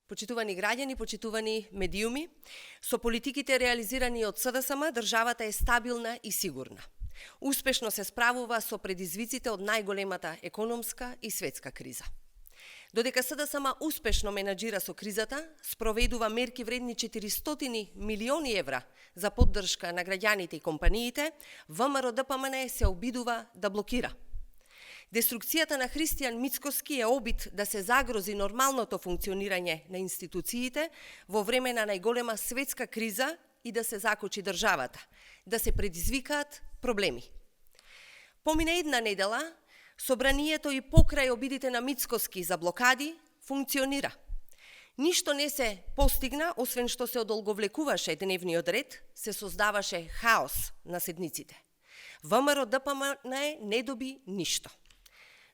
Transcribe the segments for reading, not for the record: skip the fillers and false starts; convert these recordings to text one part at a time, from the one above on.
Почитувани граѓани, почитувани медиуми, со политиките реализирани од СДСМ, државата е стабилна и сигурна. Успешно се справува со предизвиците од најголемата економска и светска криза. Додека СДСМ успешно менаџира со кризата, спроведува мерки вредни 400 милиони евра за поддршка на граѓаните и компаниите, ВМРО-ДПМН се обидува да блокира. Деструкцијата на Христијан Мицкоски е обид да се загрози нормалното функционирање на институциите во време на најголема светска криза и да се закочи државата, да се предизвикаат проблеми. Помина една недела, собранието и покрај обидите на Мицкоски за блокади функционира. Ништо не се постигна, освен што се одолговлекуваше дневниот ред, се создаваше хаос на седниците. ВМРО-ДПМН не доби ништо.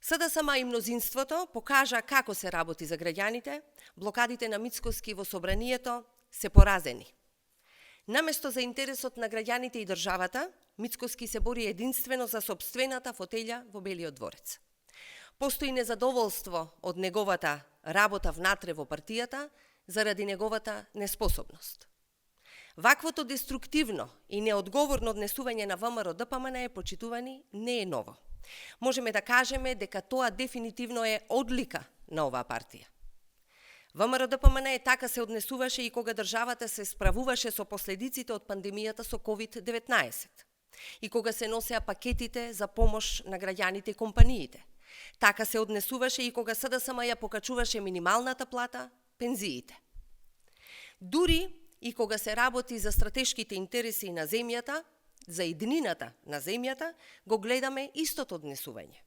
СДСМ и мнозинството покажа како се работи за граѓаните, блокадите на Мицкоски во собранието се поразени. Наместо за интересот на граѓаните и државата, Мицкоски се бори единствено за сопствената фотелја во Белиот дворец. Постои незадоволство од неговата работа внатре во партијата заради неговата неспособност. Ваквото деструктивно и неодговорно однесување на ВМРО-ДПМН почитувани не е ново. Можеме да кажеме дека тоа дефинитивно е одлика на оваа партија. ВМРО-ДПМН така се однесуваше и кога државата се справуваше со последиците од пандемијата со COVID-19 и кога се носеа пакетите за помош на граѓаните и компаниите. Така се однесуваше и кога СДСМ ја покачуваше минималната плата, пензиите. Дури и кога се работи за стратешките интереси на земјата, за иднината на земјата, го гледаме истото однесување.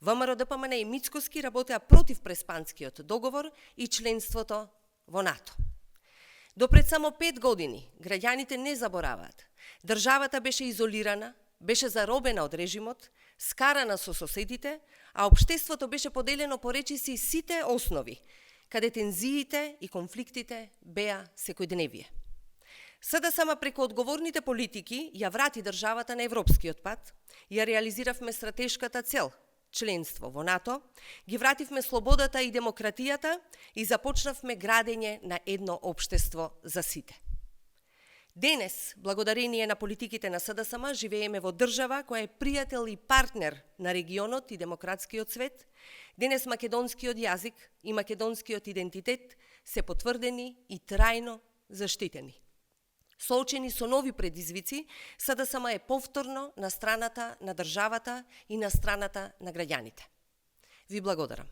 ВМРО-ДПМН и Мицкоски работеа против Преспанскиот договор и членството во НАТО. До пред само 5 години граѓаните не забораваат. Државата беше изолирана, беше заробена од режимот, скарана со соседите, а општеството беше поделено по речиси сите основи, каде тензиите и конфликтите беа секојдневие. СДСМ преку одговорните политики ја врати државата на европскиот пат, ја реализиравме стратешката цел, членство во НАТО, ги вративме слободата и демократијата и започнавме градење на едно општество за сите. Денес, благодарение на политиките на СДСМ, живееме во држава која е пријател и партнер на регионот и демократскиот свет. Денес македонскиот јазик и македонскиот идентитет се потврдени и трајно заштитени. Соочени со нови предизвици, СДСМ е повторно на страната на државата и на страната на граѓаните. Ви благодарам.